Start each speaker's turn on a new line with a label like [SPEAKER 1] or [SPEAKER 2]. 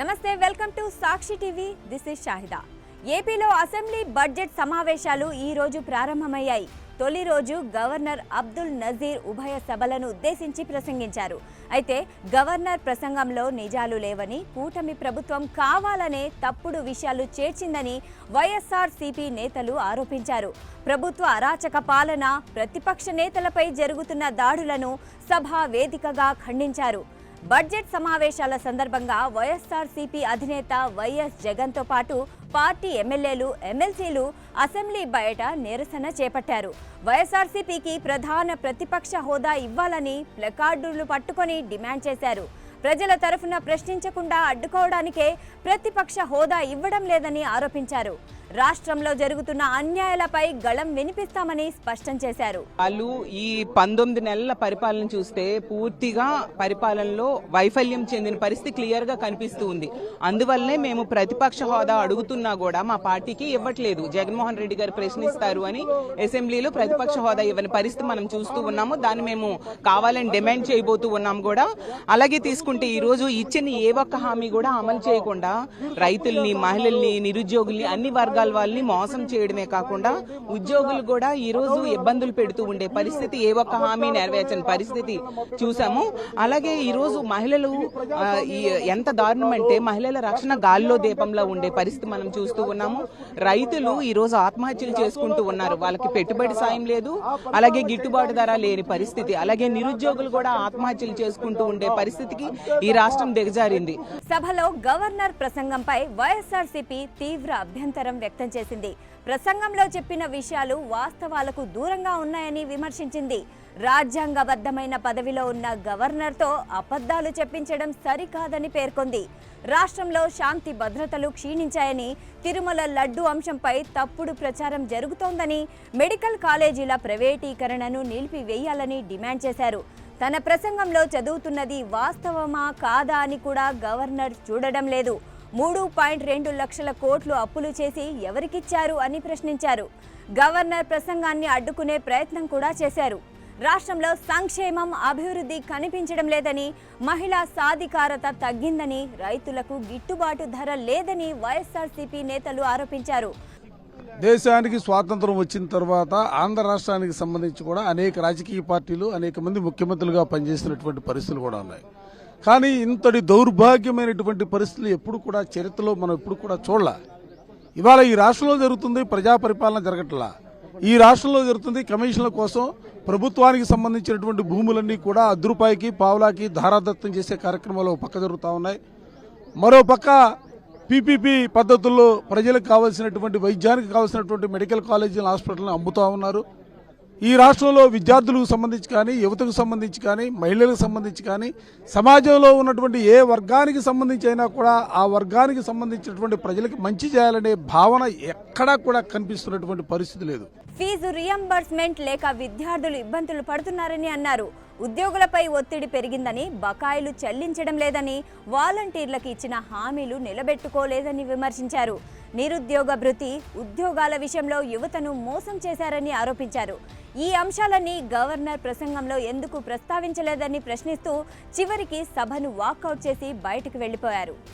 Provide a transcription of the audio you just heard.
[SPEAKER 1] నమస్తే, welcome to Sakshi TV. This is Shahida. ఏపీలో assembly budget సమావేశాలు ఈ రోజు ప్రారంభమయ్యాయి. తొలి రోజు గవర్నర్ అబ్దుల్ నజీర్ ఉభయ సభలను ఉద్దేశించి ప్రసంగించారు. అయితే గవర్నర్ ప్రసంగంలో నిజాలు లేవని, కూటమి ప్రభుత్వం కావాలనే తప్పుడు విషయాలు చేర్చిందని వైఎస్ఆర్సీపీ నేతలు ఆరోపించారు. ప్రభుత్వ అరాచక పాలన, ప్రతిపక్ష నేతలపై జరుగుతున్న దాడులను సభ వేదికగా ఖండించారు. బడ్జెట్ సమావేశాల సందర్భంగా వైఎస్ఆర్సీపీ అధినేత వైఎస్ జగన్తో పాటు పార్టీ ఎమ్మెల్యేలు, ఎమ్మెల్సీలు అసెంబ్లీ బయట నిరసన చేపట్టారు. వైఎస్ఆర్సీపీకి ప్రధాన ప్రతిపక్ష హోదా ఇవ్వాలని ప్లకార్డులు పట్టుకొని డిమాండ్ చేశారు. ప్రజల తరఫున ప్రశ్నించకుండా అడ్డుకోవడానికే ప్రతిపక్ష హోదా ఇవ్వడం లేదని ఆరోపించారు. రాష్ట్రంలో జరుగుతున్న అన్యాయాలపై గళం వినిపిస్తామని స్పష్టం చేశారు.
[SPEAKER 2] వాళ్ళు ఈ 19 నెలల పరిపాలన చూస్తే పూర్తిగా పరిపాలనలో వైఫల్యం చెందిన పరిస్థితి క్లియర్ గా కనిపిస్తూ ఉంది. అందువల్లనే మేము ప్రతిపక్ష హోదా అడుగుతున్నా కూడా మా పార్టీకి ఇవ్వట్లేదు. జగన్మోహన్ రెడ్డి గారు ప్రశ్నిస్తారు అని అసెంబ్లీలో ప్రతిపక్ష హోదా ఇవ్వని పరిస్థితి మనం చూస్తూ ఉన్నాము. దాన్ని మేము కావాలని డిమాండ్ చేయబోతూ ఉన్నాము కూడా. అలాగే తీసుకుంటే ఈ రోజు ఇచ్చిన ఏ ఒక్క హామీ కూడా అమలు చేయకుండా రైతుల్ని, మహిళల్ని, నిరుద్యోగుల్ని, అన్ని వర్గాల వాళ్ళని మోసం చేయడమే కాకుండా ఉద్యోగులు కూడా ఈ రోజు ఇబ్బందులు పెడుతూ ఉండే పరిస్థితి, ఏ ఒక్క హామీ నెరవేర్చని పరిస్థితి చూసాము. అలాగే ఈ రోజు మహిళలు ఎంత దారుణం అంటే మహిళల రక్షణ గాల్లో దీపంలో ఉండే పరిస్థితి మనం చూస్తూ ఉన్నాము. రైతులు ఈ రోజు ఆత్మహత్యలు చేసుకుంటూ ఉన్నారు. వాళ్ళకి పెట్టుబడి సాయం లేదు, అలాగే గిట్టుబాటు ధర లేని పరిస్థితి. అలాగే నిరుద్యోగులు కూడా ఆత్మహత్యలు చేసుకుంటూ ఉండే పరిస్థితికి ఈ రాష్ట్రం దిగజారింది.
[SPEAKER 1] సభలో గవర్నర్ ప్రసంగంపై వైఎస్ఆర్సీపీ తీవ్ర అభ్యంతరం వ్యక్తం చేసింది. ప్రసంగంలో చెప్పిన విషయాలు వాస్తవాలకు దూరంగా ఉన్నాయని విమర్శించింది. రాజ్యాంగబద్ధమైన పదవిలో ఉన్న గవర్నర్తో అబద్ధాలు చెప్పించడం సరికాదని పేర్కొంది. రాష్ట్రంలో శాంతి భద్రతలు క్షీణించాయని, తిరుమల లడ్డు అంశంపై తప్పుడు ప్రచారం జరుగుతోందని, మెడికల్ కాలేజీల ప్రైవేటీకరణను నిలిపివేయాలని డిమాండ్ చేశారు. తన ప్రసంగంలో చదువుతున్నది వాస్తవమా కాదా అని కూడా గవర్నర్ చూడడం లేదు. 3.2 లక్షల కోట్లు అప్పులు చేసి ఎవరికిచ్చారు అని ప్రశ్నించారు. గవర్నర్ ప్రసంగాన్ని అడ్డుకునే ప్రయత్నం కూడా చేశారు. రాష్ట్రంలో సంక్షేమం, అభివృద్ధి కనిపించడం లేదని, మహిళా సాధికారత తగ్గిందని, రైతులకు గిట్టుబాటు ధర లేదని వైఎస్ఆర్సీపీ నేతలు ఆరోపించారు.
[SPEAKER 3] దేశానికి స్వాతంత్రం వచ్చిన తర్వాత ఆంధ్ర రాష్ట్రానికి సంబంధించి కూడా అనేక రాజకీయ పార్టీలు, అనేక మంది ముఖ్యమంత్రులుగా పనిచేసినటువంటి పరిస్థితులు కూడా ఉన్నాయి. కానీ ఇంతటి దౌర్భాగ్యమైనటువంటి పరిస్థితులు ఎప్పుడు కూడా చరిత్రలో మనం ఎప్పుడు కూడా చూడలే. ఇవాళ ఈ రాష్ట్రంలో జరుగుతుంది ప్రజా పరిపాలన జరగట్లా. ఈ రాష్ట్రంలో జరుగుతుంది కమిషన్ల కోసం ప్రభుత్వానికి సంబంధించినటువంటి భూములన్నీ కూడా అర్ధ పావులాకి ధారాదత్తం చేసే కార్యక్రమాలు ఒక పక్క జరుగుతూ ఉన్నాయి. మరో పక్క పీపీపీ పద్ధతుల్లో ప్రజలకు కావాల్సినటువంటి వైద్యానికి కావాల్సినటువంటి మెడికల్ కాలేజీలు, హాస్పిటల్ని అమ్ముతూ ఉన్నారు. ఈ రాష్ట్రంలో విద్యార్థులకు సంబంధించి కానీ, యువతకు సంబంధించి కానీ, మహిళలకు సంబంధించి కానీ, సమాజంలో ఉన్నటువంటి ఏ వర్గానికి సంబంధించి అయినా కూడా ఆ వర్గానికి సంబంధించినటువంటి ప్రజలకు మంచి చేయాలనే భావన ఎక్కడా కూడా కనిపిస్తున్నటువంటి పరిస్థితి లేదు.
[SPEAKER 1] ఫీజు రియంబర్స్మెంట్ లేక విద్యార్థులు ఇబ్బందులు పడుతున్నారని అన్నారు. ఉద్యోగులపై ఒత్తిడి పెరిగిందని, బకాయిలు చెల్లించడం లేదని, వాలంటీర్లకు ఇచ్చిన హామీలు నిలబెట్టుకోలేదని విమర్శించారు. నిరుద్యోగ భృతి, ఉద్యోగాల విషయంలో యువతను మోసం చేశారని ఆరోపించారు. ఈ అంశాలన్నీ గవర్నర్ ప్రసంగంలో ఎందుకు ప్రస్తావించలేదని ప్రశ్నిస్తూ చివరికి సభను వాకౌట్ చేసి బయటకు వెళ్లిపోయారు.